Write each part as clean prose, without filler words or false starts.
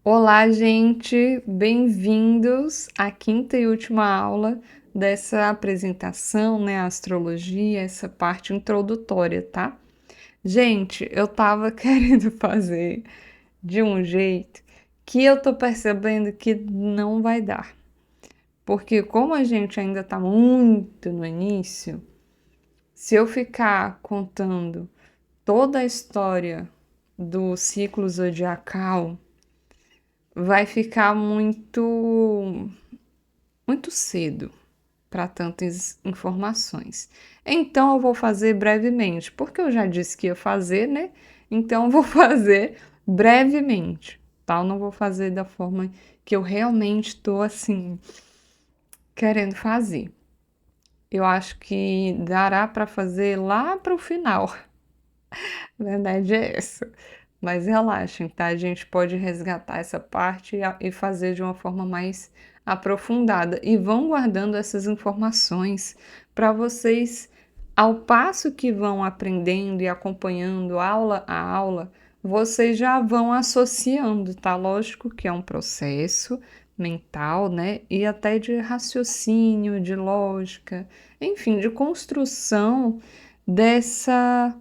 Olá, gente! Bem-vindos à quinta e última aula dessa apresentação, né, a astrologia, essa parte introdutória, tá? Gente, eu tava querendo fazer de um jeito que eu tô percebendo que não vai dar. Porque como a gente ainda tá muito no início, se eu ficar contando toda a história do ciclo zodiacal, vai ficar muito cedo para tantas informações. Então eu vou fazer brevemente, porque eu já disse que ia fazer, né? Então eu vou fazer brevemente, tá? Eu não vou fazer da forma que eu realmente estou assim querendo fazer. Eu acho que dará para fazer lá para o final. A verdade é essa. Mas relaxem, tá? A gente pode resgatar essa parte e fazer de uma forma mais aprofundada. E vão guardando essas informações para vocês, ao passo que vão aprendendo e acompanhando aula a aula, vocês já vão associando, tá? Lógico que é um processo mental, né? E até de raciocínio, de lógica, enfim, de construção dessa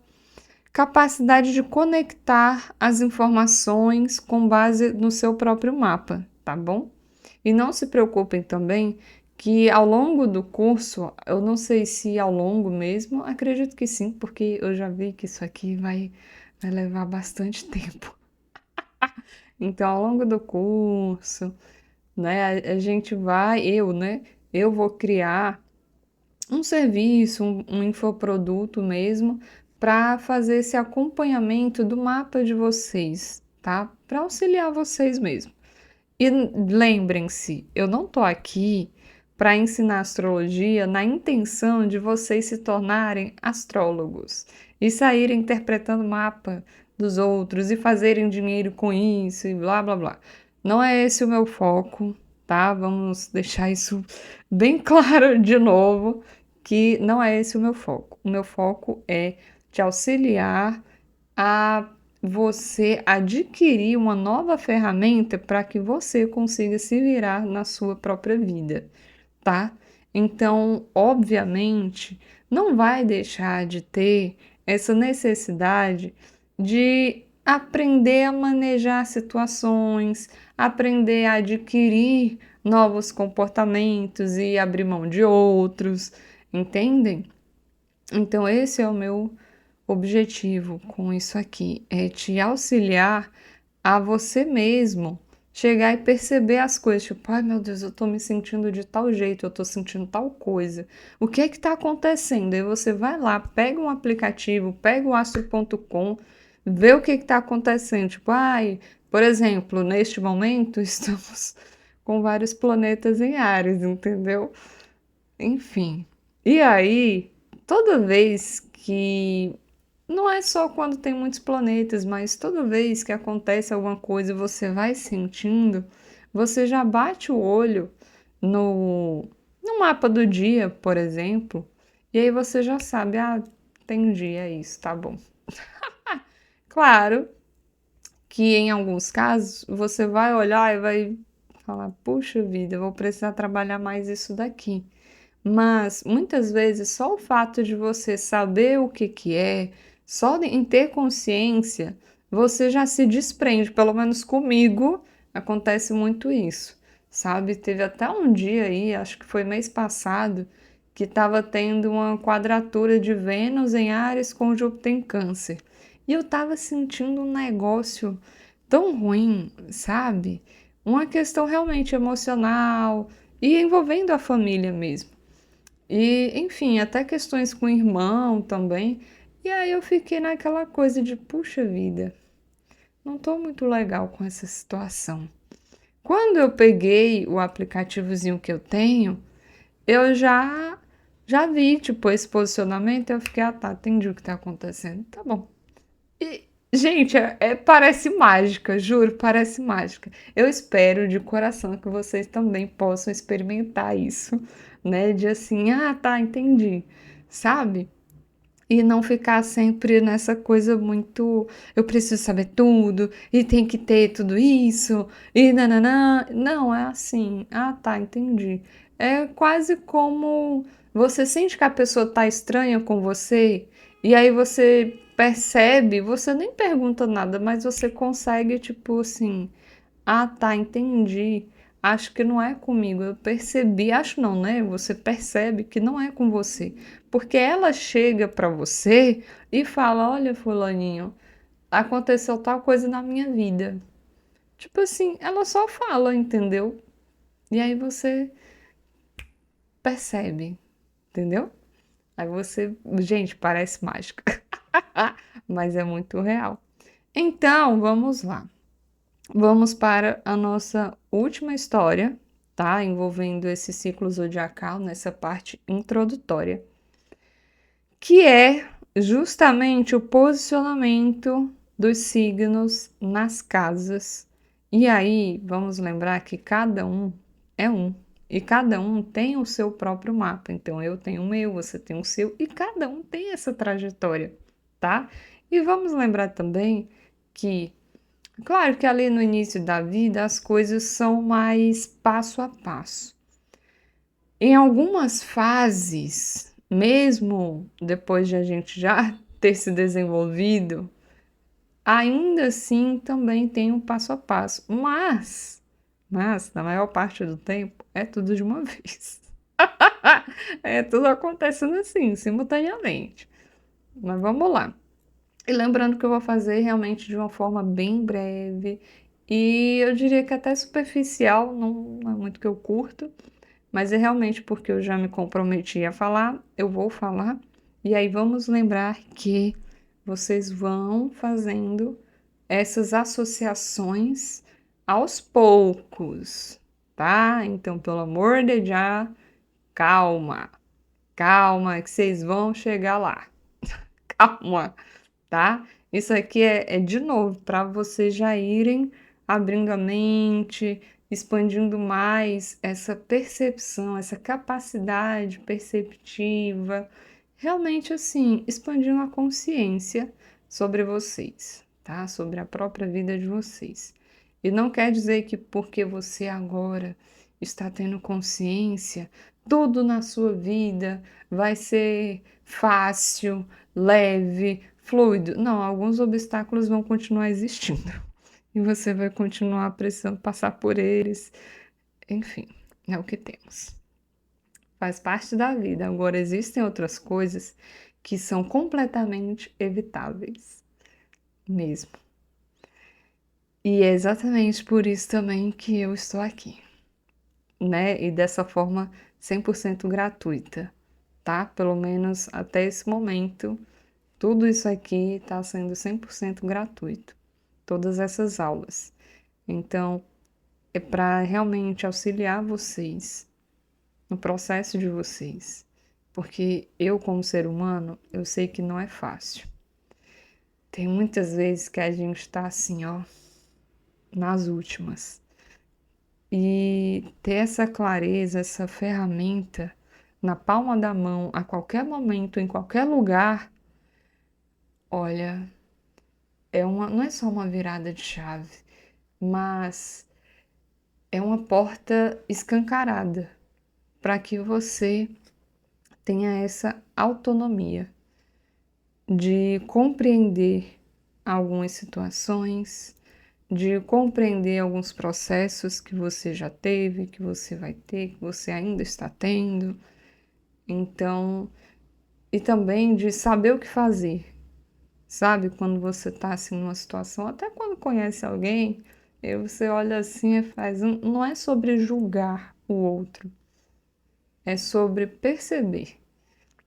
capacidade de conectar as informações com base no seu próprio mapa, tá bom? E não se preocupem também que ao longo do curso, eu não sei se ao longo mesmo, acredito que sim, porque eu já vi que isso aqui vai levar bastante tempo. Então, ao longo do curso, né, a gente vai, né, eu vou criar um serviço, um infoproduto mesmo, para fazer esse acompanhamento do mapa de vocês, tá? Para auxiliar vocês mesmo. E lembrem-se, eu não tô aqui para ensinar astrologia na intenção de vocês se tornarem astrólogos e saírem interpretando mapa dos outros e fazerem dinheiro com isso e blá blá blá. Não é esse o meu foco, tá? Vamos deixar isso bem claro de novo, que não é esse o meu foco. O meu foco é te auxiliar a você adquirir uma nova ferramenta para que você consiga se virar na sua própria vida, tá? Então, obviamente, não vai deixar de ter essa necessidade de aprender a manejar situações, aprender a adquirir novos comportamentos e abrir mão de outros, entendem? Então, esse é o meu objetivo com isso aqui, é te auxiliar a você mesmo chegar e perceber as coisas, tipo, ai meu Deus, eu tô me sentindo de tal jeito, eu tô sentindo tal coisa. O que é que tá acontecendo? Aí você vai lá, pega um aplicativo, pega o astro.com, vê o que é que tá acontecendo. Tipo, ai, por exemplo, neste momento estamos com vários planetas em Áries, entendeu? Enfim. E aí, toda vez que não é só quando tem muitos planetas, mas toda vez que acontece alguma coisa e você vai sentindo, você já bate o olho no, no mapa do dia, por exemplo, e aí você já sabe, ah, tem dia isso, tá bom. Claro que em alguns casos você vai olhar e vai falar, puxa vida, eu vou precisar trabalhar mais isso daqui. Mas muitas vezes só o fato de você saber o que que é, em ter consciência, você já se desprende. Pelo menos comigo acontece muito isso, sabe? Teve até um dia aí, acho que foi mês passado, que estava tendo uma quadratura de Vênus em Áries com Júpiter em Câncer. E eu estava sentindo um negócio tão ruim, sabe? Uma questão realmente emocional e envolvendo a família mesmo. E, enfim, até questões com o irmão também. E aí eu fiquei naquela coisa de, puxa vida, não tô muito legal com essa situação. Quando eu peguei o aplicativozinho que eu tenho, eu já vi, tipo, esse posicionamento, eu fiquei, ah, tá, entendi o que tá acontecendo. Tá bom. E, gente, parece mágica, juro, parece mágica. Eu espero de coração que vocês também possam experimentar isso, né? De assim, ah, tá, entendi, sabe? E não ficar sempre nessa coisa muito: "Eu preciso saber tudo, e tem que ter tudo isso, e nã-nã-nã". Não, é assim: "Ah, tá, entendi". É quase como você sente que a pessoa tá estranha com você, e aí você percebe, você nem pergunta nada, mas você consegue, tipo assim: "Ah, tá, entendi. Acho que não é comigo". Eu percebi, acho não, né, você percebe que não é com você, porque ela chega pra você e fala: "Olha, fulaninho, aconteceu tal coisa na minha vida". Tipo assim, ela só fala, entendeu? E aí você percebe, entendeu? Aí você, gente, parece mágica, mas é muito real. Então, vamos lá. Vamos para a nossa última história, tá? Envolvendo esse ciclo zodiacal nessa parte introdutória, que é justamente o posicionamento dos signos nas casas. E aí, vamos lembrar que cada um é um, e cada um tem o seu próprio mapa. Então, eu tenho o meu, você tem o seu, e cada um tem essa trajetória, tá? E vamos lembrar também que claro que ali no início da vida as coisas são mais passo a passo. Em algumas fases, mesmo depois de a gente já ter se desenvolvido, ainda assim também tem um passo a passo. Mas na maior parte do tempo é tudo de uma vez. É tudo acontecendo assim, simultaneamente. Mas vamos lá. E lembrando que eu vou fazer realmente de uma forma bem breve e eu diria que até superficial, não é muito que eu curto, mas é realmente porque eu já me comprometi a falar, eu vou falar. E aí vamos lembrar que vocês vão fazendo essas associações aos poucos, tá? Então, pelo amor de Jah, calma, calma, que vocês vão chegar lá. Calma, tá? Isso aqui é de novo para vocês já irem abrindo a mente, expandindo mais essa percepção, essa capacidade perceptiva, realmente assim, expandindo a consciência sobre vocês, tá? Sobre a própria vida de vocês. E não quer dizer que porque você agora está tendo consciência, tudo na sua vida vai ser fácil, leve, fluido. Não, alguns obstáculos vão continuar existindo e você vai continuar precisando passar por eles. Enfim, é o que temos. Faz parte da vida. Agora, existem outras coisas que são completamente evitáveis, mesmo. E é exatamente por isso também que eu estou aqui, né? E dessa forma 100% gratuita, tá? Pelo menos até esse momento. Tudo isso aqui está sendo 100% gratuito, todas essas aulas. Então, é para realmente auxiliar vocês no processo de vocês, porque eu, como ser humano, eu sei que não é fácil. Tem muitas vezes que a gente está assim, ó, nas últimas. E ter essa clareza, essa ferramenta na palma da mão, a qualquer momento, em qualquer lugar, olha, não é só uma virada de chave, mas é uma porta escancarada para que você tenha essa autonomia de compreender algumas situações, de compreender alguns processos que você já teve, que você vai ter, que você ainda está tendo. Então, e também de saber o que fazer. Sabe, quando você está assim numa situação, até quando conhece alguém, aí você olha assim e faz. Não é sobre julgar o outro, é sobre perceber.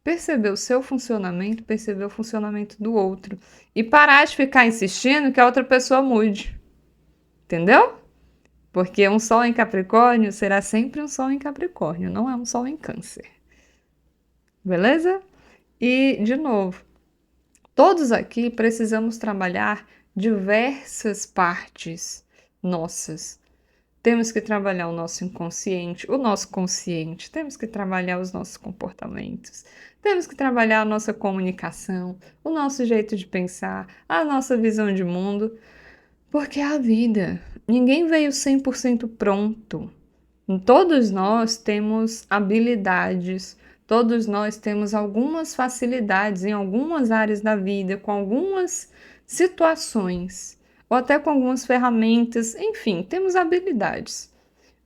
Perceber o seu funcionamento, perceber o funcionamento do outro. E parar de ficar insistindo que a outra pessoa mude. Entendeu? Porque um sol em Capricórnio será sempre um sol em Capricórnio, não é um sol em Câncer. Beleza? E, de novo, todos aqui precisamos trabalhar diversas partes nossas. temos que trabalhar o nosso inconsciente, o nosso consciente, temos que trabalhar os nossos comportamentos, temos que trabalhar a nossa comunicação, o nosso jeito de pensar, a nossa visão de mundo, porque é a vida. Ninguém veio 100% pronto. Todos nós temos habilidades, todos nós temos algumas facilidades em algumas áreas da vida, com algumas situações, ou até com algumas ferramentas, enfim, temos habilidades.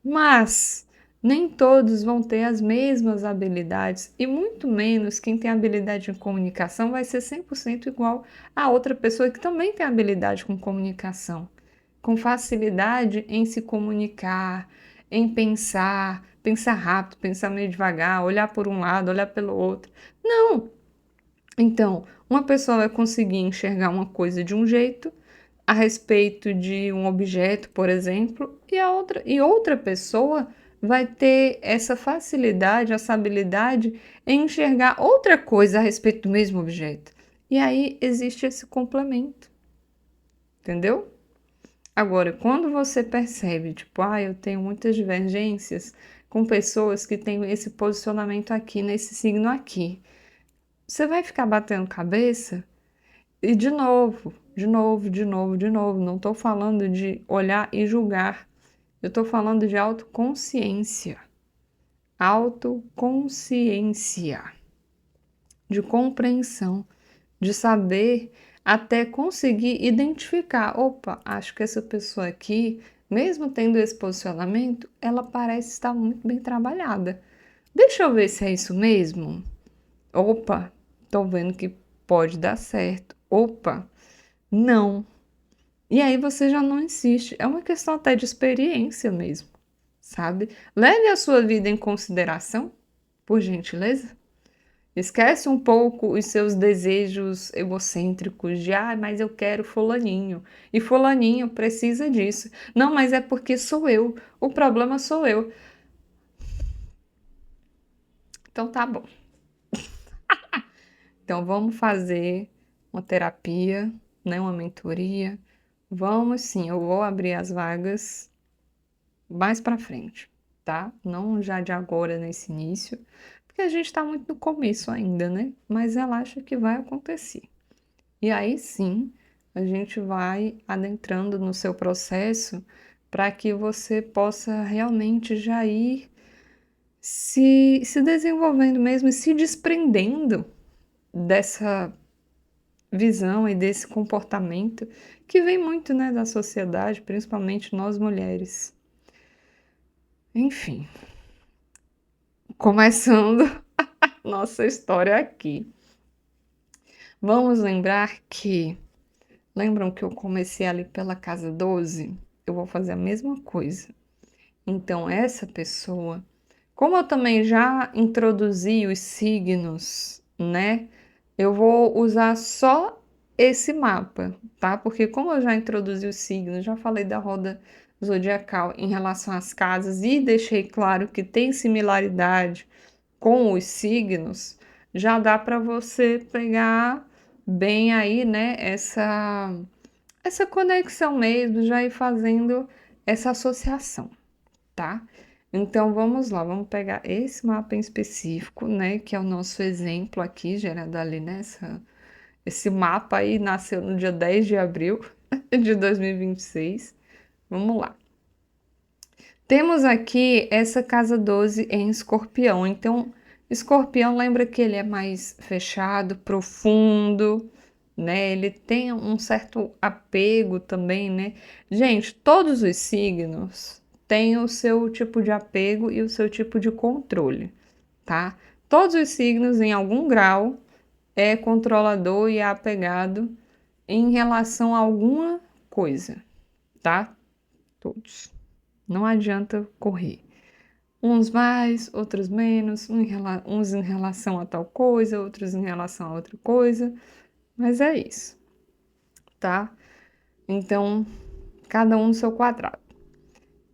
Mas nem todos vão ter as mesmas habilidades, e muito menos quem tem habilidade em comunicação vai ser 100% igual a outra pessoa que também tem habilidade com comunicação, com facilidade em se comunicar, em pensar, pensar rápido, pensar meio devagar, olhar por um lado, olhar pelo outro. Não! Então, uma pessoa vai conseguir enxergar uma coisa de um jeito a respeito de um objeto, por exemplo, e outra pessoa vai ter essa facilidade, essa habilidade em enxergar outra coisa a respeito do mesmo objeto. E aí existe esse complemento, entendeu? Agora, quando você percebe, tipo, eu tenho muitas divergências com pessoas que têm esse posicionamento aqui, nesse signo aqui, você vai ficar batendo cabeça e de novo, de novo, de novo, de novo. Não estou falando de olhar e julgar, eu estou falando de autoconsciência. Autoconsciência, de compreensão, de saber até conseguir identificar. Opa, acho que essa pessoa aqui, mesmo tendo esse posicionamento, ela parece estar muito bem trabalhada. Deixa eu ver se é isso mesmo. Opa, tô vendo que pode dar certo. Opa, não. E aí você já não insiste. É uma questão até de experiência mesmo, sabe? Leve a sua vida em consideração, por gentileza. Esquece um pouco os seus desejos egocêntricos de, mas eu quero fulaninho, e fulaninho precisa disso. Não, mas é porque sou eu, o problema sou eu. Então tá bom. Então vamos fazer uma terapia, né, uma mentoria. Vamos sim, eu vou abrir as vagas mais para frente, tá? Não já de agora nesse início, porque a gente está muito no começo ainda, né? Mas relaxa que vai acontecer. E aí sim, a gente vai adentrando no seu processo para que você possa realmente já ir se desenvolvendo mesmo e se desprendendo dessa visão e desse comportamento que vem muito, né, da sociedade, principalmente nós mulheres. Enfim, começando nossa história aqui. Vamos lembrar que, lembram que eu comecei ali pela casa 12? Eu vou fazer a mesma coisa. Então, essa pessoa, como eu também já introduzi os signos, né? Eu vou usar só esse mapa, tá? Porque como eu já introduzi os signos, já falei da roda zodiacal em relação às casas e deixei claro que tem similaridade com os signos, já dá para você pegar bem aí, né, essa conexão mesmo, já ir fazendo essa associação, tá? Então vamos lá, vamos pegar esse mapa em específico, né, que é o nosso exemplo aqui, gerado ali nessa. Esse mapa aí nasceu no dia 10 de abril de 2026. Vamos lá. Temos aqui essa casa 12 em Escorpião. Então, Escorpião lembra que ele é mais fechado, profundo, né? Ele tem um certo apego também, né? Gente, todos os signos têm o seu tipo de apego e o seu tipo de controle, tá? Todos os signos, em algum grau, é controlador e é apegado em relação a alguma coisa, tá? Todos. Não adianta correr. Uns mais, outros menos, uns em relação a tal coisa, outros em relação a outra coisa, mas é isso, tá? Então, cada um no seu quadrado.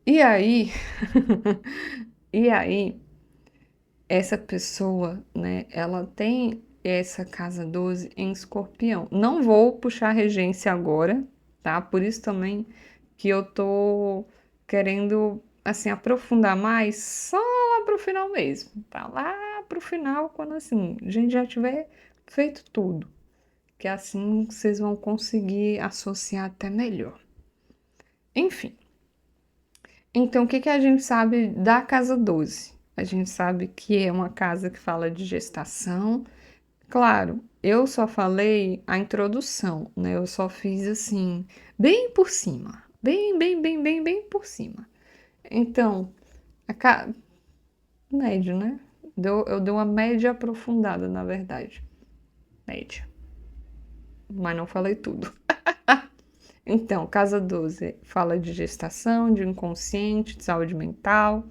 E aí, e aí, essa pessoa, né, ela tem essa casa 12 em Escorpião. Não vou puxar regência agora, tá? Por isso também que eu tô querendo, assim, aprofundar mais só lá pro final mesmo, tá lá pro final, quando, assim, a gente já tiver feito tudo, que assim vocês vão conseguir associar até melhor. Enfim, então o que que a gente sabe da casa 12? A gente sabe que é uma casa que fala de gestação. Claro, eu só falei a introdução, né? Eu só fiz assim, bem por cima, bem por cima. Então, a ca... médio, né? Eu dei uma média aprofundada, na verdade. Média. Mas não falei tudo. Então, casa 12 fala de gestação, de inconsciente, de saúde mental,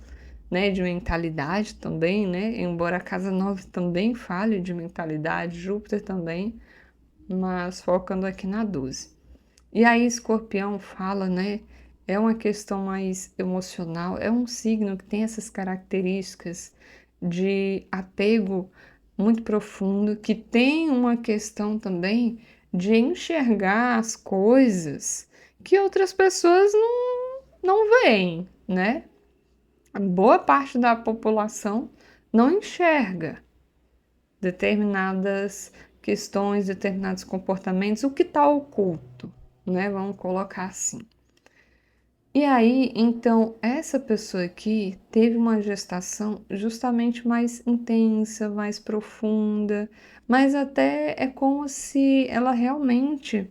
né? De mentalidade também, né? Embora a casa 9 também fale de mentalidade, Júpiter também, mas focando aqui na 12. E aí, Escorpião fala, né? É uma questão mais emocional, é um signo que tem essas características de apego muito profundo, que tem uma questão também de enxergar as coisas que outras pessoas não veem, né? Boa parte da população não enxerga determinadas questões, determinados comportamentos, o que está oculto, né? Vamos colocar assim. E aí, então, essa pessoa aqui teve uma gestação justamente mais intensa, mais profunda, mas até é como se ela realmente,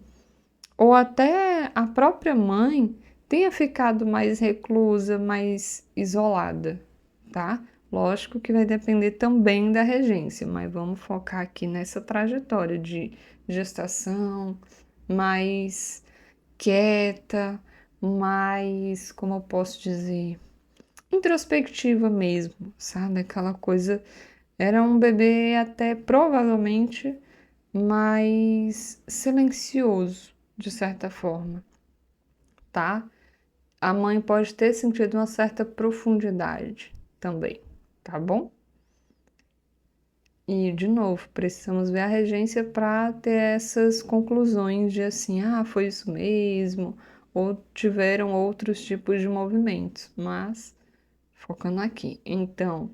ou até a própria mãe, tenha ficado mais reclusa, mais isolada, tá? Lógico que vai depender também da regência, mas vamos focar aqui nessa trajetória de gestação, mais quieta, mais, como eu posso dizer, introspectiva mesmo, sabe? Aquela coisa. Era um bebê até provavelmente mais silencioso, de certa forma, tá? A mãe pode ter sentido uma certa profundidade também, tá bom? E, de novo, precisamos ver a regência para ter essas conclusões de assim, ah, foi isso mesmo, ou tiveram outros tipos de movimentos, mas focando aqui. Então,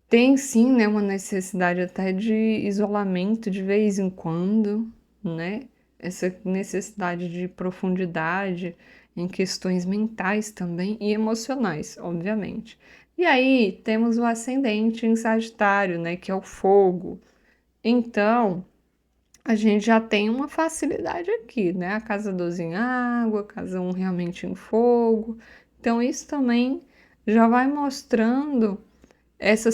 tem sim, né, uma necessidade até de isolamento de vez em quando, né? Essa necessidade de profundidade em questões mentais também e emocionais, obviamente. E aí temos o ascendente em Sagitário, né, que é o fogo. Então, a gente já tem uma facilidade aqui, né? A casa 12 em água, a casa 1 realmente em fogo. Então, isso também já vai mostrando essa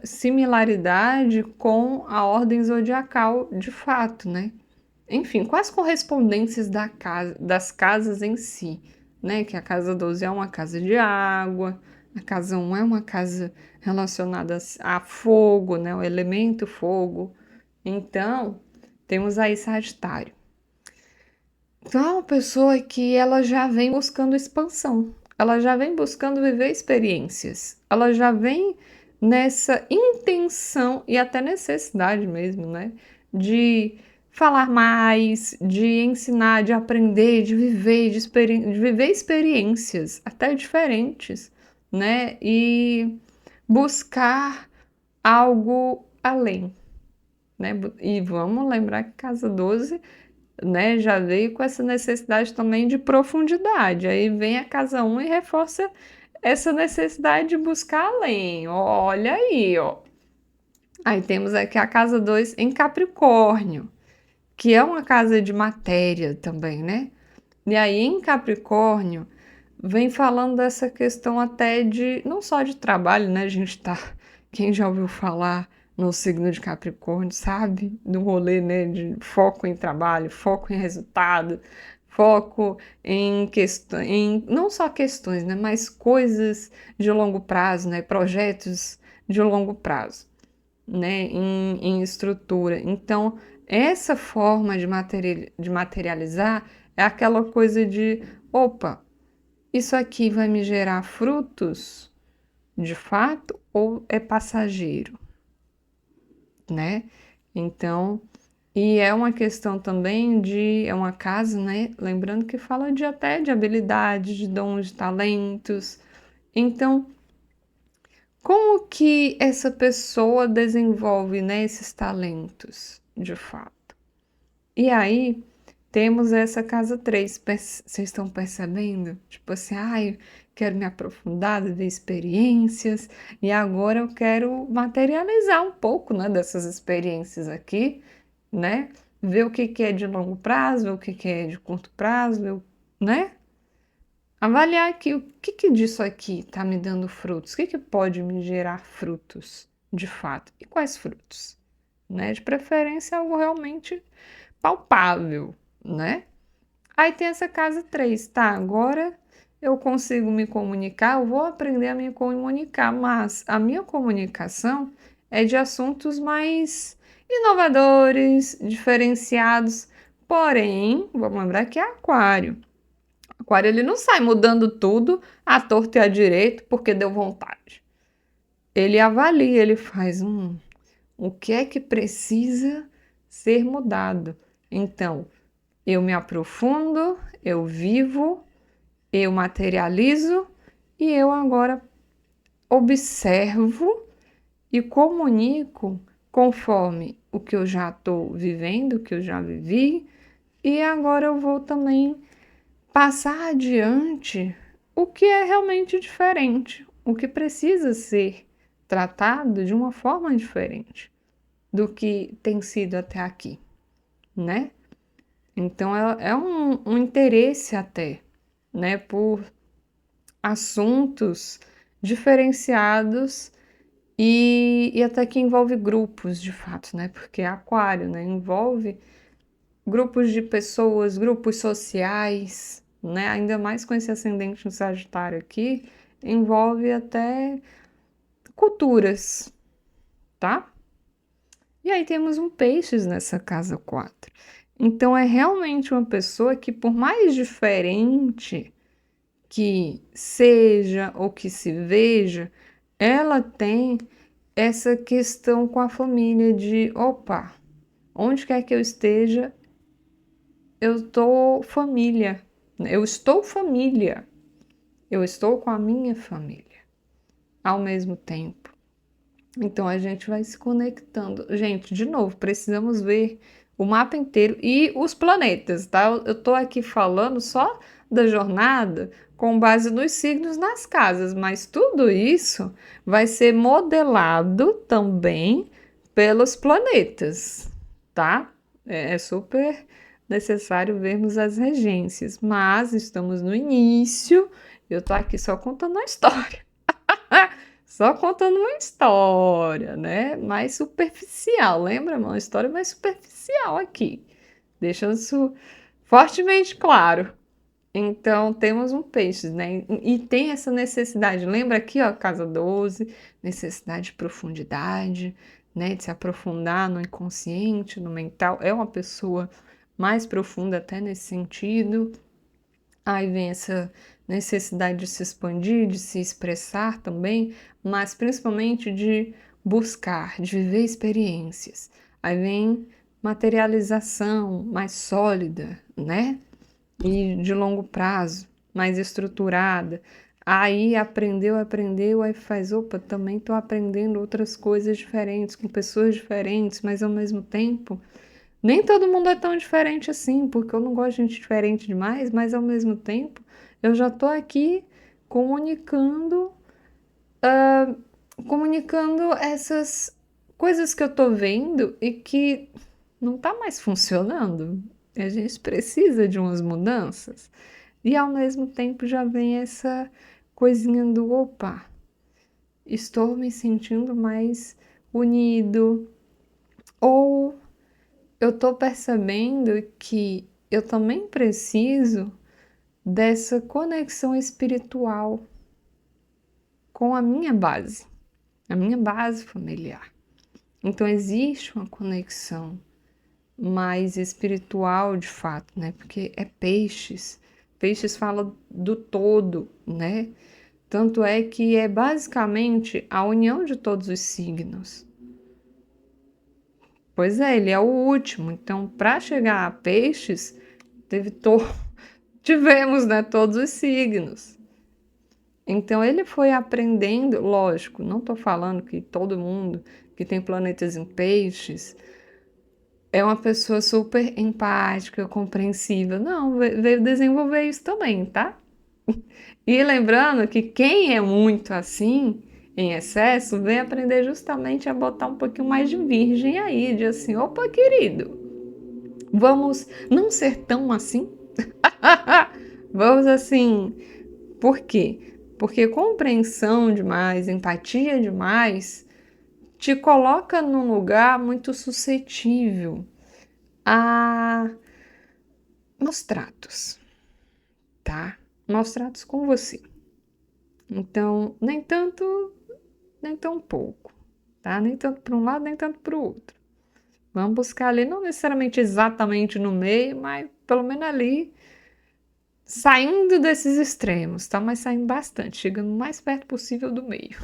similaridade com a ordem zodiacal de fato, né? Enfim, quais correspondências das casas em si, né? Que a casa 12 é uma casa de água, a casa 1 é uma casa relacionada a fogo, né? O elemento fogo. Então, temos aí Sagitário. Então, é uma pessoa que ela já vem buscando expansão, ela já vem buscando viver experiências, ela já vem nessa intenção e até necessidade mesmo, né? De falar mais, de ensinar, de aprender, de viver, de viver experiências até diferentes, né? E buscar algo além, né? E vamos lembrar que Casa 12, né, já veio com essa necessidade também de profundidade. Aí vem a casa 1 e reforça essa necessidade de buscar além. Olha aí, ó. Aí temos aqui a casa 2 em Capricórnio, que é uma casa de matéria também, né? E aí em Capricórnio vem falando dessa questão até de, não só de trabalho, né? A gente tá, quem já ouviu falar no signo de Capricórnio, sabe? Do rolê, né? De foco em trabalho, foco em resultado, foco em questões, em não só questões, né? Mas coisas de longo prazo, né? Projetos de longo prazo, né? Em estrutura. Então, essa forma de materializar é aquela coisa de, opa, isso aqui vai me gerar frutos de fato ou é passageiro, né? Então, E é uma questão também é uma casa, né? Lembrando que fala de até de habilidades, de dons, de talentos. Então, como que essa pessoa desenvolve, né, esses talentos, de fato? E aí, temos essa casa 3. Vocês estão percebendo? Tipo assim, eu quero me aprofundar, viver experiências, e agora eu quero materializar um pouco, né, dessas experiências aqui, né? Ver o que que é de longo prazo, ver o que que é de curto prazo, né? Avaliar aqui o que que disso aqui está me dando frutos, o que que pode me gerar frutos, de fato, e quais frutos, né? De preferência algo realmente palpável, né? Aí tem essa casa 3, tá? Agora eu consigo me comunicar, eu vou aprender a me comunicar, mas a minha comunicação é de assuntos mais inovadores, diferenciados. Porém, vamos lembrar que é aquário. Aquário ele não sai mudando tudo à torto e à direito porque deu vontade. Ele avalia, ele faz o que é que precisa ser mudado. Então, eu me aprofundo, eu vivo, eu materializo e eu agora observo e comunico conforme o que eu já estou vivendo, o que eu já vivi, e agora eu vou também passar adiante o que é realmente diferente, o que precisa ser tratado de uma forma diferente do que tem sido até aqui, né? Então é um interesse até, né, por assuntos diferenciados e até que envolve grupos de fato, né? Porque é aquário, né? Envolve grupos de pessoas, grupos sociais, né? Ainda mais com esse ascendente no Sagitário aqui, envolve até culturas, tá? E aí temos um Peixes nessa casa 4. Então é realmente uma pessoa que, por mais diferente que seja ou que se veja, ela tem essa questão com a família de, opa, onde quer que eu esteja, eu estou família, eu estou família, eu estou com a minha família ao mesmo tempo. Então a gente vai se conectando. Gente, de novo, precisamos ver o mapa inteiro e os planetas, tá? Eu tô aqui falando só da jornada com base nos signos nas casas, mas tudo isso vai ser modelado também pelos planetas, tá? É super necessário vermos as regências, mas estamos no início, eu tô aqui só contando a história. Só contando uma história, né? Mais superficial, lembra? Uma história mais superficial aqui. Deixando isso fortemente claro. Então, temos um peixe, né? E tem essa necessidade. Lembra aqui, ó, casa 12, necessidade de profundidade, né? De se aprofundar no inconsciente, no mental. É uma pessoa mais profunda até nesse sentido. Aí vem essa necessidade de se expandir, de se expressar também, mas principalmente de buscar, de viver experiências. Aí vem materialização mais sólida, né? E de longo prazo, mais estruturada. Aí aprendeu, aí faz, opa, também estou aprendendo outras coisas diferentes, com pessoas diferentes, mas ao mesmo tempo nem todo mundo é tão diferente assim, porque eu não gosto de gente diferente demais, mas ao mesmo tempo eu já estou aqui comunicando, comunicando essas coisas que eu estou vendo e que não está mais funcionando. A gente precisa de umas mudanças. E ao mesmo tempo já vem essa coisinha do opa, estou me sentindo mais unido, ou eu estou percebendo que eu também preciso dessa conexão espiritual com a minha base familiar. Então existe uma conexão mais espiritual de fato, né? Porque é peixes. Peixes fala do todo, né? Tanto é que é basicamente a união de todos os signos. Pois é, ele é o último. Então, para chegar a Peixes, tivemos, né, todos os signos. Então, ele foi aprendendo, lógico, não estou falando que todo mundo que tem planetas em Peixes é uma pessoa super empática, compreensiva. Não, veio desenvolver isso também, tá? E lembrando que quem é muito assim, em excesso, vem aprender justamente a botar um pouquinho mais de virgem aí, de assim, opa, querido, vamos não ser tão assim? Vamos assim, por quê? Porque compreensão demais, empatia demais, te coloca num lugar muito suscetível a maus tratos, tá? Maus tratos com você. Então, nem tanto, nem tão pouco, tá? Nem tanto para um lado, nem tanto para o outro. Vamos buscar ali, não necessariamente exatamente no meio, mas pelo menos ali, saindo desses extremos, tá? Mas saindo bastante, chegando o mais perto possível do meio.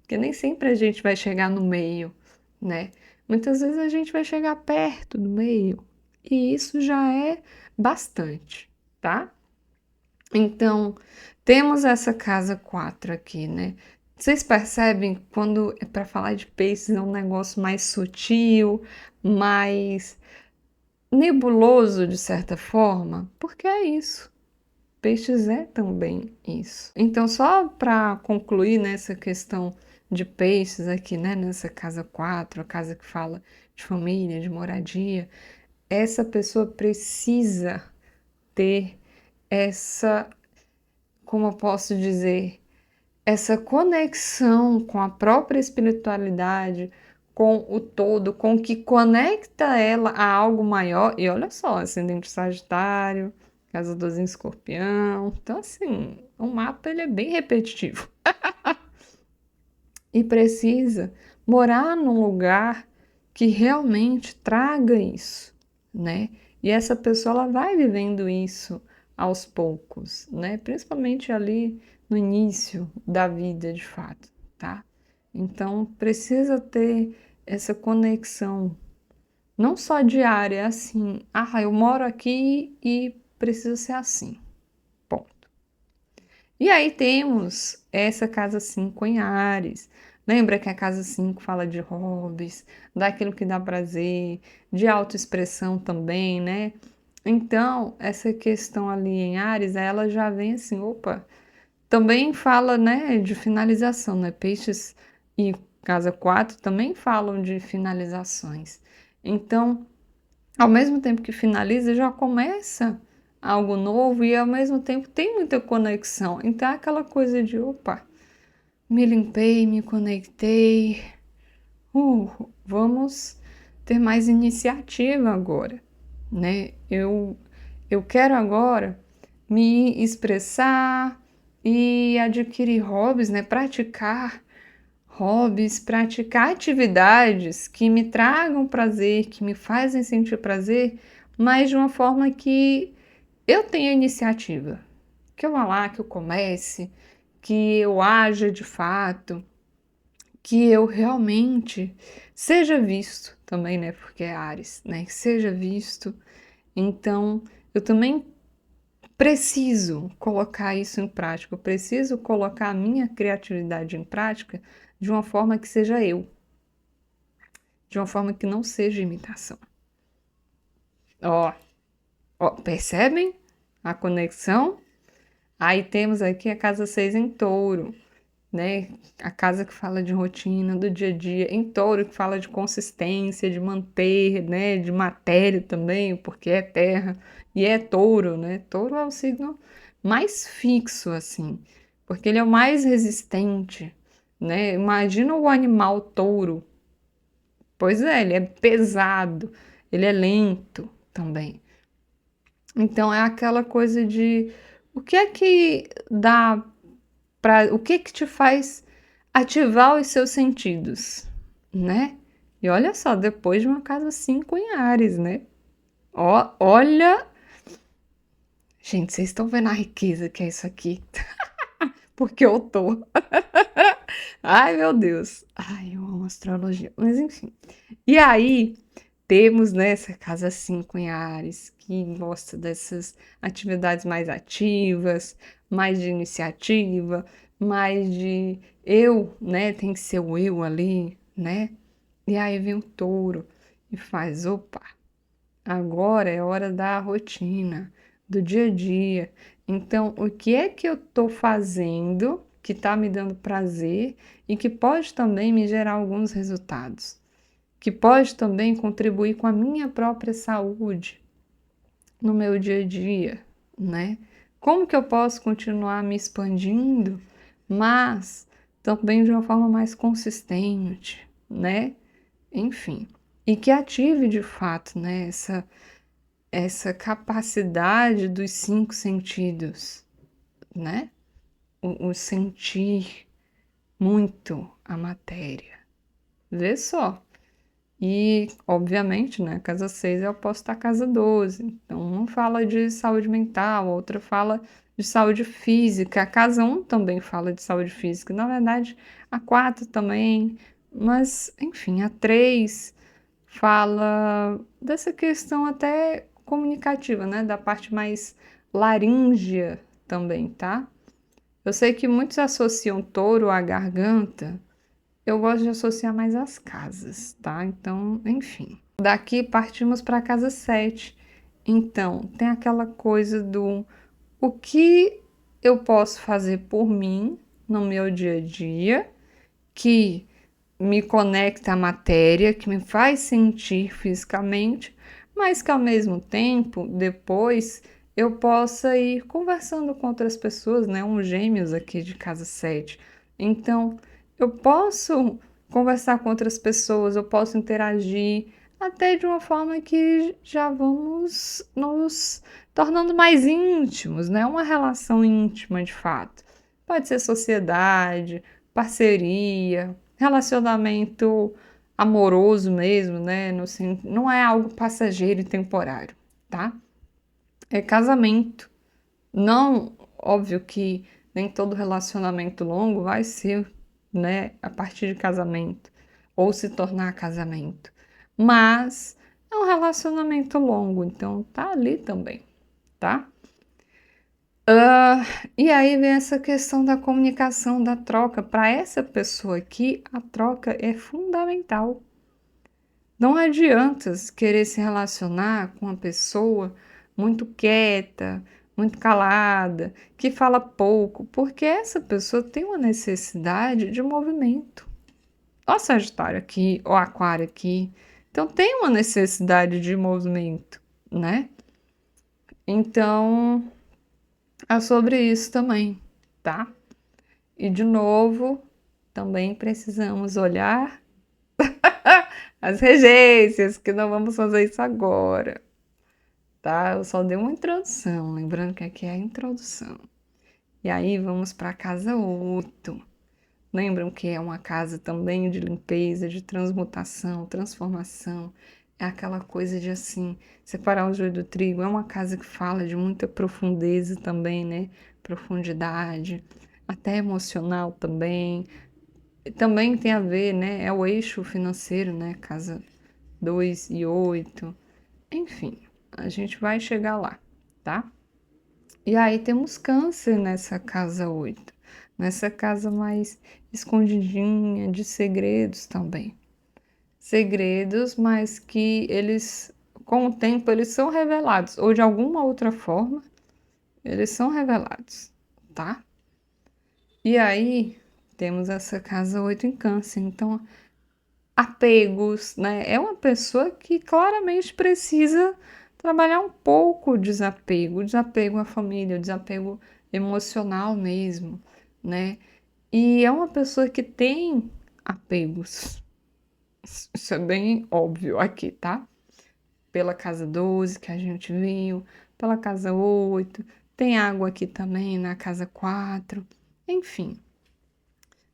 Porque nem sempre a gente vai chegar no meio, né? Muitas vezes a gente vai chegar perto do meio, e isso já é bastante, tá? Então, temos essa casa 4 aqui, né? Vocês percebem quando é para falar de peixes é um negócio mais sutil, mais nebuloso de certa forma? Porque é isso. Peixes é também isso. Então, só para concluir nessa questão de peixes aqui, né? Nessa casa 4, a casa que fala de família, de moradia, essa pessoa precisa ter essa, como eu posso dizer, essa conexão com a própria espiritualidade, com o todo, com o que conecta ela a algo maior. E olha só, ascendente Sagitário, casa 12 em Escorpião. Então, assim, o mapa ele é bem repetitivo. E precisa morar num lugar que realmente traga isso, né? E essa pessoa ela vai vivendo isso aos poucos, né? Principalmente ali no início da vida, de fato, tá? Então precisa ter essa conexão, não só diária, assim, eu moro aqui e precisa ser assim, ponto. E aí temos essa casa 5 em Áries. Lembra que a casa 5 fala de hobbies, daquilo que dá prazer, de autoexpressão também, né? Então, essa questão ali em Áries, ela já vem assim, opa, também fala, né, de finalização, né? Peixes e casa 4 também falam de finalizações. Então, ao mesmo tempo que finaliza, já começa algo novo e ao mesmo tempo tem muita conexão. Então é aquela coisa de, opa, me limpei, me conectei. Vamos ter mais iniciativa agora, né? Eu quero agora me expressar e adquirir hobbies, né? Praticar hobbies, praticar atividades que me tragam prazer, que me fazem sentir prazer, mas de uma forma que eu tenha iniciativa, que eu vá lá, que eu comece, que eu haja de fato, que eu realmente seja visto também, né? Porque é Áries, né? Que seja visto. Então, eu também preciso colocar isso em prática, eu preciso colocar a minha criatividade em prática de uma forma que seja eu, de uma forma que não seja imitação. Ó, percebem a conexão? Aí temos aqui a casa 6 em Touro, né? A casa que fala de rotina, do dia a dia, em Touro que fala de consistência, de manter, né? De matéria também, porque é terra e é Touro, né? Touro é o signo mais fixo, assim, porque ele é o mais resistente, né? Imagina o animal touro. Pois é, ele é pesado, ele é lento também. Então é aquela coisa de o que é que dá para, o que é que te faz ativar os seus sentidos, né? E olha só, depois de uma casa 5 em Áries, né? Ó, olha, gente, vocês estão vendo a riqueza que é isso aqui? Porque eu tô. Ai, meu Deus. Ai, eu amo astrologia. Mas enfim. E aí, temos, né, essa casa 5 em Áries, que gosta dessas atividades mais ativas, mais de iniciativa, mais de eu, né, tem que ser o eu ali, né? E aí vem o touro e faz, opa, agora é hora da rotina, do dia a dia. Então, o que é que eu estou fazendo que está me dando prazer e que pode também me gerar alguns resultados? Que pode também contribuir com a minha própria saúde no meu dia a dia, né? Como que eu posso continuar me expandindo, mas também de uma forma mais consistente, né? Enfim, e que ative de fato, né, essa capacidade dos 5 sentidos, né? O sentir muito a matéria. Vê só. E, obviamente, né, casa 6 é oposto à casa 12. Então, um fala de saúde mental, a outra fala de saúde física. A casa 1 também fala de saúde física. Na verdade, a 4 também. Mas, enfim, a 3 fala dessa questão até comunicativa, né? Da parte mais laríngea também, tá? Eu sei que muitos associam touro à garganta. Eu gosto de associar mais as casas, tá? Então, enfim. Daqui partimos para a casa 7. Então, tem aquela coisa do o que eu posso fazer por mim no meu dia a dia que me conecta à matéria, que me faz sentir fisicamente, mas que ao mesmo tempo, depois, eu possa ir conversando com outras pessoas, né? Um gêmeos aqui de casa 7. Então, eu posso conversar com outras pessoas, eu posso interagir, até de uma forma que já vamos nos tornando mais íntimos, né? Uma relação íntima de fato. Pode ser sociedade, parceria, relacionamento amoroso mesmo, né? Não é algo passageiro e temporário, tá? É casamento. Não, óbvio que nem todo relacionamento longo vai ser, né, a partir de casamento ou se tornar casamento. Mas é um relacionamento longo, então tá ali também, tá? E aí vem essa questão da comunicação, da troca. Para essa pessoa aqui, a troca é fundamental. Não adianta querer se relacionar com uma pessoa muito quieta, muito calada, que fala pouco, porque essa pessoa tem uma necessidade de movimento. Ó, Sagitário aqui, ó, Aquário aqui. Então tem uma necessidade de movimento, né? Então é sobre isso também, tá? E de novo, também precisamos olhar as regências, que não vamos fazer isso agora, tá? Eu só dei uma introdução, lembrando que aqui é a introdução. E aí vamos para a casa 8. Lembram que é uma casa também de limpeza, de transmutação, transformação. É aquela coisa de assim, separar o joio do trigo. É uma casa que fala de muita profundeza também, né? Profundidade, até emocional também. Também tem a ver, né? É o eixo financeiro, né? Casa 2 e 8. Enfim, a gente vai chegar lá, tá? E aí temos Câncer nessa casa 8, nessa casa mais escondidinha de segredos também. Segredos, mas que eles, com o tempo, eles são revelados, ou de alguma outra forma, eles são revelados, tá? E aí temos essa casa 8 em Câncer, então apegos, né? É uma pessoa que claramente precisa trabalhar um pouco o desapego à família, o desapego emocional mesmo, né? E é uma pessoa que tem apegos. Isso é bem óbvio aqui, tá? Pela casa 12 que a gente viu, pela casa 8, tem água aqui também na casa 4, enfim.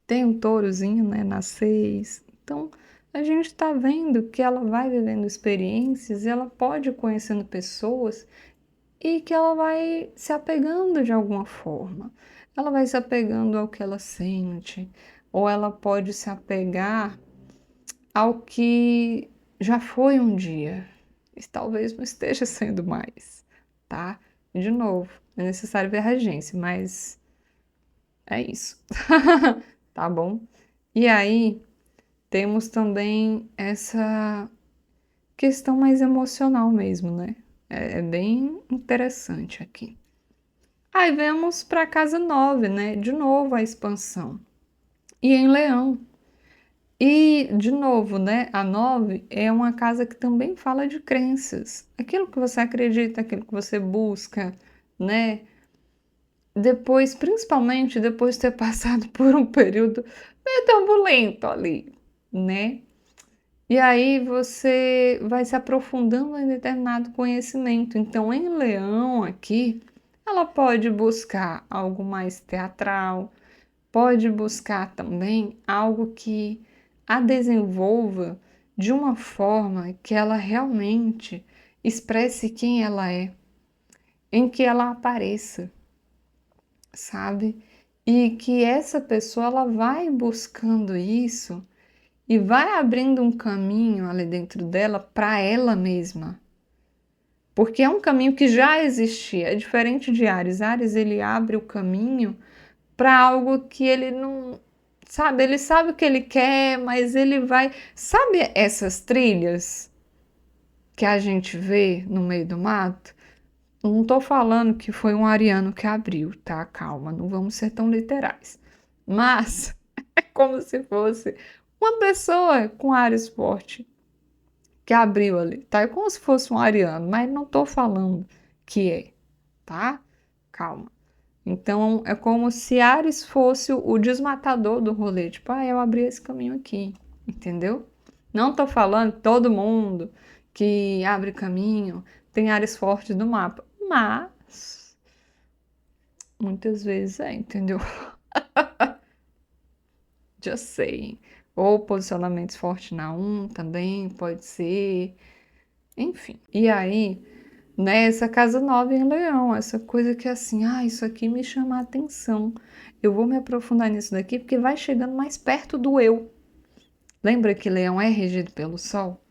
Tem um tourozinho, né, na 6. Então, a gente está vendo que ela vai vivendo experiências e ela pode ir conhecendo pessoas e que ela vai se apegando de alguma forma. Ela vai se apegando ao que ela sente, ou ela pode se apegar ao que já foi um dia e talvez não esteja sendo mais, tá? De novo, é necessário ver a regência, mas é isso, tá bom? E aí temos também essa questão mais emocional mesmo, né? É bem interessante aqui. Aí vemos para a casa 9, né? De novo a expansão. E em Leão. E, de novo, né? A 9 é uma casa que também fala de crenças. Aquilo que você acredita, aquilo que você busca, né? Depois, principalmente depois de ter passado por um período meio turbulento ali, né? E aí você vai se aprofundando em determinado conhecimento. Então, em Leão aqui, ela pode buscar algo mais teatral, pode buscar também algo que a desenvolva de uma forma que ela realmente expresse quem ela é, em que ela apareça, sabe? E que essa pessoa ela vai buscando isso e vai abrindo um caminho ali dentro dela para ela mesma. Porque é um caminho que já existia, é diferente de Ares. Ares ele abre o caminho para algo que ele não sabe, ele sabe o que ele quer, mas ele vai, sabe essas trilhas que a gente vê no meio do mato? Não estou falando que foi um ariano que abriu, tá? Calma, não vamos ser tão literais. Mas é como se fosse uma pessoa com Ares forte que abriu ali, tá? É como se fosse um ariano, mas não estou falando que é, tá? Calma. Então é como se Ares fosse o desmatador do rolê, tipo, eu abri esse caminho aqui, entendeu? Não estou falando que todo mundo que abre caminho tem Ares fortes no mapa, mas muitas vezes entendeu? Já sei. Ou posicionamentos fortes na 1 também pode ser, enfim. E aí nessa casa 9 em Leão, essa coisa que é assim, isso aqui me chama a atenção. Eu vou me aprofundar nisso daqui porque vai chegando mais perto do eu. Lembra que Leão é regido pelo Sol?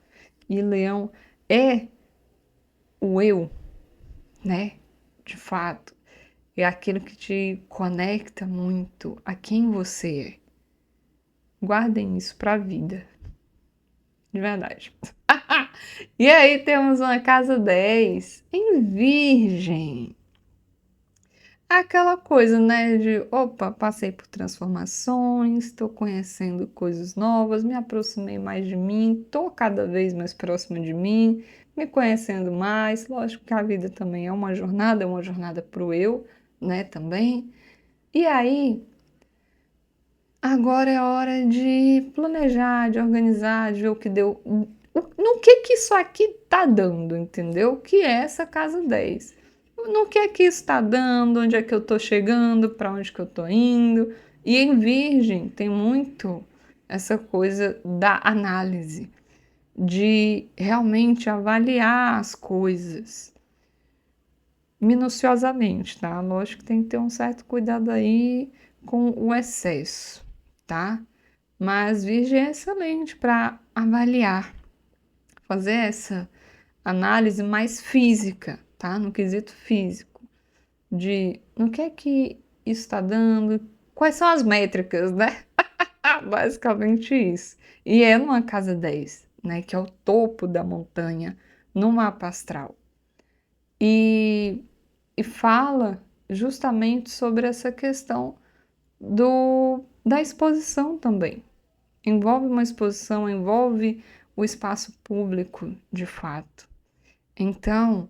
E Leão é o eu, né? De fato, é aquilo que te conecta muito a quem você é. Guardem isso para a vida, de verdade. E aí temos uma casa 10 em Virgem. Aquela coisa, né, de opa, passei por transformações, estou conhecendo coisas novas, me aproximei mais de mim, estou cada vez mais próxima de mim, me conhecendo mais. Lógico que a vida também é uma jornada para o eu, né, também. E aí, agora é hora de planejar, de organizar, de ver o que deu, no que isso aqui tá dando, entendeu? Que é essa casa 10. No que é que isso está dando, onde é que eu estou chegando, para onde que eu estou indo. E em Virgem tem muito essa coisa da análise, de realmente avaliar as coisas minuciosamente, tá? Lógico que tem que ter um certo cuidado aí com o excesso, tá? Mas Virgem é excelente para avaliar, fazer essa análise mais física, tá? No quesito físico. De no que é que isso está dando, quais são as métricas, né? Basicamente isso. E é numa casa 10, né? Que é o topo da montanha no mapa astral. E, e fala justamente sobre essa questão da exposição também. Envolve uma exposição, envolve o espaço público de fato. Então,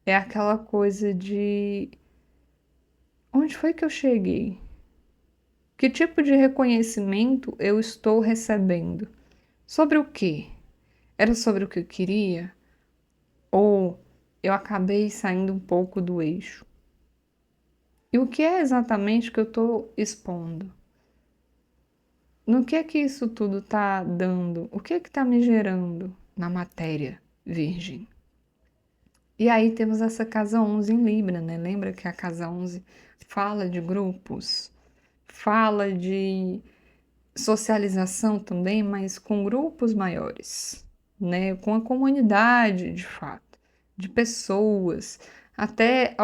é aquela coisa de onde foi que eu cheguei? Que tipo de reconhecimento eu estou recebendo? Sobre o quê? Era sobre o que eu queria? Ou eu acabei saindo um pouco do eixo? E o que é exatamente que eu estou expondo? No que é que isso tudo está dando? O que é que está me gerando na matéria virgem? E aí temos essa casa 11 em Libra, né? Lembra que a casa 11 fala de grupos, fala de socialização também, mas com grupos maiores, né? Com a comunidade, de fato, de pessoas, até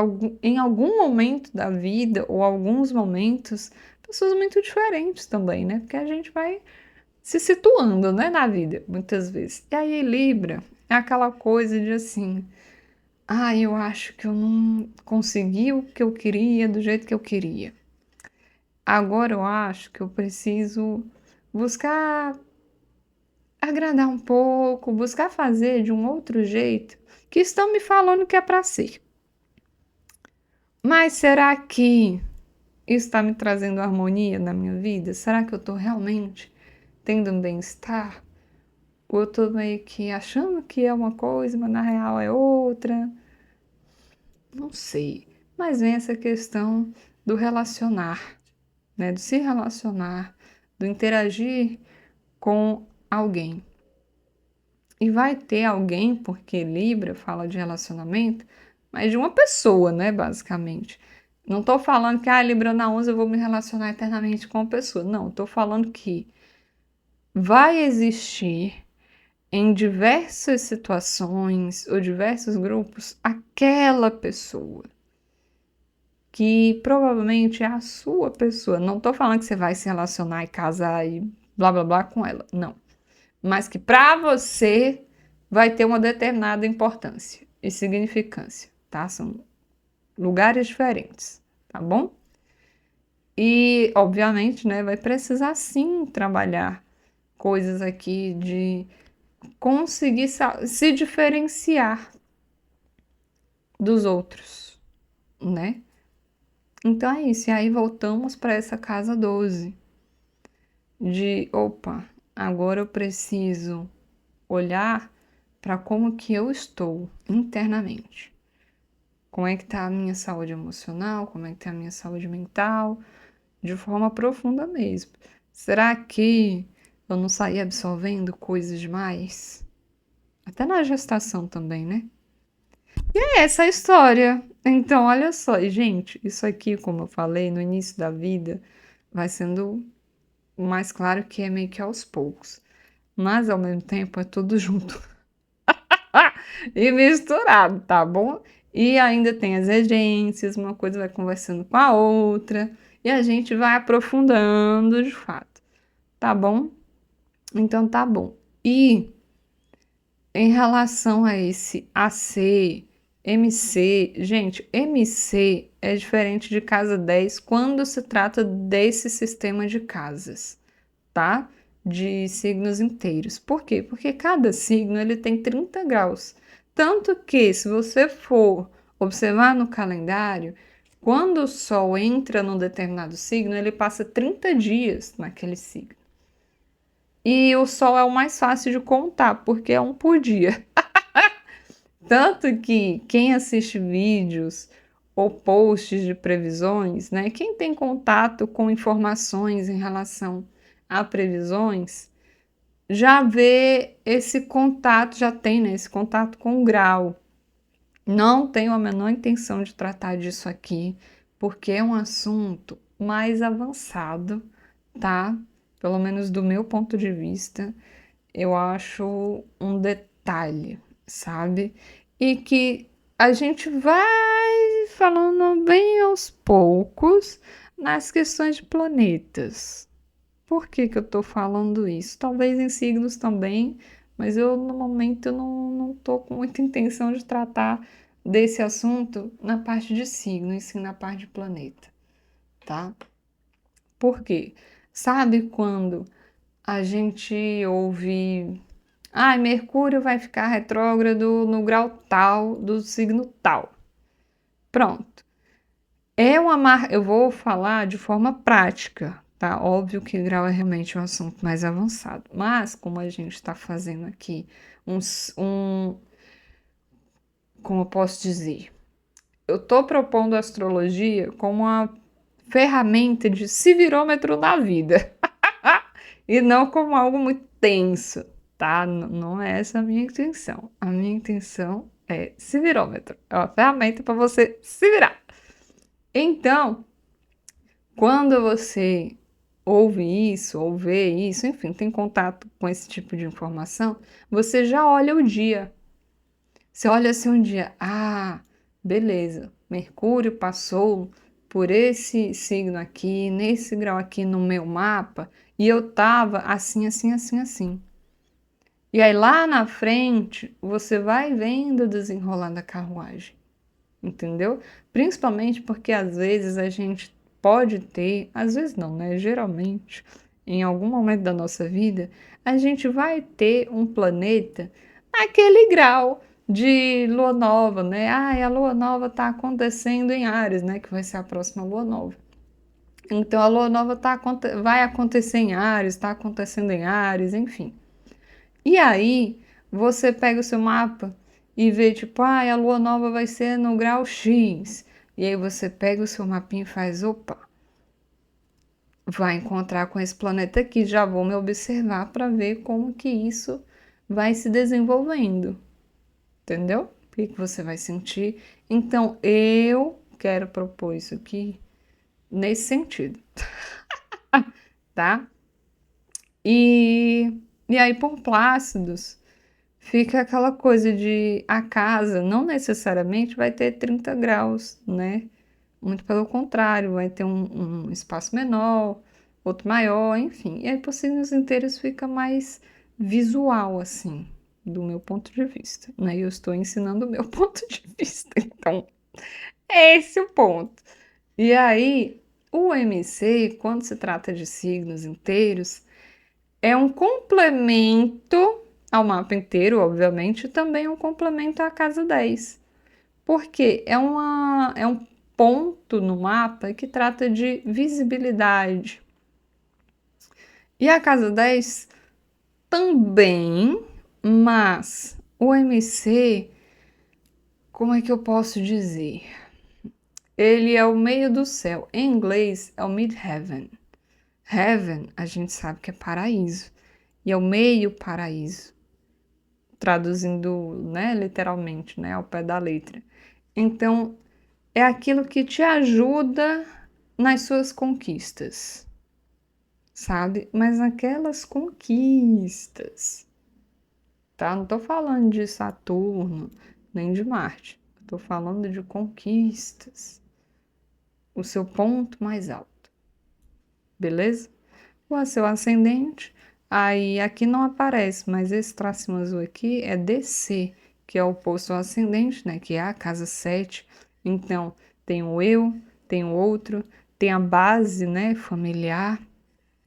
em algum momento da vida, ou alguns momentos, pessoas muito diferentes também, né? Porque a gente vai se situando, né, na vida, muitas vezes. E aí, Libra é aquela coisa de assim, eu acho que eu não consegui o que eu queria do jeito que eu queria. Agora eu acho que eu preciso buscar agradar um pouco, buscar fazer de um outro jeito que estão me falando que é para ser. Mas será que isso está me trazendo harmonia na minha vida? Será que eu estou realmente tendo um bem-estar? Ou eu estou meio que achando que é uma coisa, mas na real é outra? Não sei. Mas vem essa questão do relacionar, né? Do se relacionar, do interagir com alguém. E vai ter alguém, porque Libra fala de relacionamento, mas de uma pessoa, né, basicamente. Não tô falando que, Libra na 11 eu vou me relacionar eternamente com uma pessoa. Não, tô falando que vai existir em diversas situações ou diversos grupos aquela pessoa que provavelmente é a sua pessoa. Não tô falando que você vai se relacionar e casar e blá blá blá com ela. Não. Mas que para você vai ter uma determinada importância e significância, tá? São lugares diferentes, tá bom? E, obviamente, né, vai precisar sim trabalhar coisas aqui de conseguir se diferenciar dos outros, né? Então é isso. E aí voltamos para essa casa 12 de, opa, agora eu preciso olhar para como que eu estou internamente. Como é que está a minha saúde emocional, como é que está a minha saúde mental, de forma profunda mesmo. Será que eu não saí absorvendo coisas demais? Até na gestação também, né? E é essa a história. Então, olha só, gente, isso aqui, como eu falei, no início da vida, vai sendo mais claro que é meio que aos poucos. Mas, ao mesmo tempo, é tudo junto. E misturado, tá bom? E ainda tem as regências, uma coisa vai conversando com a outra, e a gente vai aprofundando de fato, tá bom? Então tá bom. E em relação a esse AC, MC, gente, MC é diferente de casa 10 quando se trata desse sistema de casas, tá? De signos inteiros. Por quê? Porque cada signo ele tem 30 graus. Tanto que, se você for observar no calendário, quando o Sol entra num determinado signo, ele passa 30 dias naquele signo. E o Sol é o mais fácil de contar, porque é um por dia. Tanto que quem assiste vídeos ou posts de previsões, né? Quem tem contato com informações em relação a previsões, já vê esse contato, já tem, né, esse contato com o grau. Não tenho a menor intenção de tratar disso aqui, porque é um assunto mais avançado, tá? Pelo menos do meu ponto de vista, eu acho um detalhe, sabe? E que a gente vai falando bem aos poucos nas questões de planetas. Por que que eu tô falando isso? Talvez em signos também, mas eu no momento eu não tô com muita intenção de tratar desse assunto na parte de signo, e sim na parte de planeta, tá? Por quê? Sabe quando a gente ouve, Mercúrio vai ficar retrógrado no grau tal do signo tal. Pronto. Eu vou falar de forma prática, tá? Óbvio que grau é realmente um assunto mais avançado, mas como a gente está fazendo aqui como eu posso dizer? Eu estou propondo a astrologia como uma ferramenta de civirômetro na vida e não como algo muito tenso, tá? Não é essa a minha intenção. A minha intenção é civirômetro, é uma ferramenta para você se virar. Então, quando você ouve isso, ou vê isso, enfim, tem contato com esse tipo de informação, você já olha o dia. Você olha assim um dia, beleza, Mercúrio passou por esse signo aqui, nesse grau aqui no meu mapa, e eu tava assim, assim, assim, assim. E aí lá na frente, você vai vendo o desenrolar da carruagem, entendeu? Principalmente porque às vezes a gente pode ter, às vezes não, né? Geralmente, em algum momento da nossa vida, a gente vai ter um planeta naquele grau de lua nova, né? E a lua nova está acontecendo em Áries, né? Que vai ser a próxima lua nova. Então a lua nova vai acontecer em Áries, está acontecendo em Áries, enfim. E aí, você pega o seu mapa e vê, tipo, a lua nova vai ser no grau X. E aí você pega o seu mapinha e faz, opa, vai encontrar com esse planeta aqui, já vou me observar para ver como que isso vai se desenvolvendo. Entendeu? O que que você vai sentir? Então, eu quero propor isso aqui nesse sentido, tá? E aí, por Plácidos, fica aquela coisa de a casa não necessariamente vai ter 30 graus, né? Muito pelo contrário, vai ter um espaço menor, outro maior, enfim. E aí, por signos inteiros, fica mais visual, assim, do meu ponto de vista, né? E eu estou ensinando o meu ponto de vista, então é esse o ponto. E aí, o MC, quando se trata de signos inteiros, é um complemento ao mapa inteiro, obviamente, e também um complemento à casa 10. Porque é um ponto no mapa que trata de visibilidade. E a casa 10 também, mas o MC, como é que eu posso dizer? Ele é o meio do céu. Em inglês é o mid-heaven. Heaven, a gente sabe que é paraíso. E é o meio paraíso. Traduzindo, né, literalmente, né, ao pé da letra. Então, é aquilo que te ajuda nas suas conquistas, sabe? Mas naquelas conquistas, tá? Não tô falando de Saturno, nem de Marte. Tô falando de conquistas. O seu ponto mais alto, beleza? O seu ascendente, aí aqui não aparece, mas esse tracinho azul aqui é DC, que é o oposto ao ascendente, né? Que é a casa 7. Então, tem o eu, tem o outro, tem a base, né? Familiar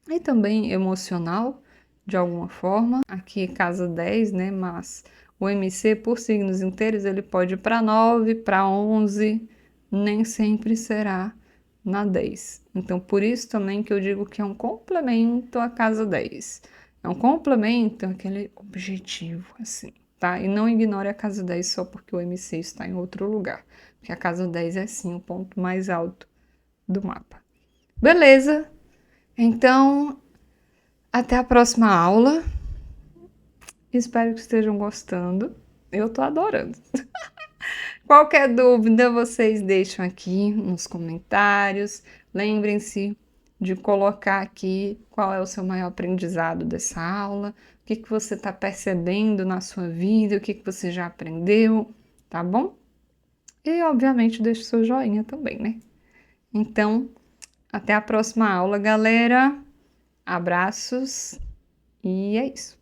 e também emocional, de alguma forma. Aqui é casa 10, né? Mas o MC, por signos inteiros, ele pode ir para 9, para 11, nem sempre será na 10. Então, por isso também que eu digo que é um complemento à casa 10. É um complemento àquele objetivo, assim, tá? E não ignore a casa 10 só porque o MC está em outro lugar, porque a casa 10 é sim o ponto mais alto do mapa. Beleza? Então, até a próxima aula. Espero que estejam gostando. Eu tô adorando. Qualquer dúvida, vocês deixam aqui nos comentários. Lembrem-se de colocar aqui qual é o seu maior aprendizado dessa aula, o que você está percebendo na sua vida, o que você já aprendeu, tá bom? E, obviamente, deixe seu joinha também, né? Então, até a próxima aula, galera. Abraços e é isso.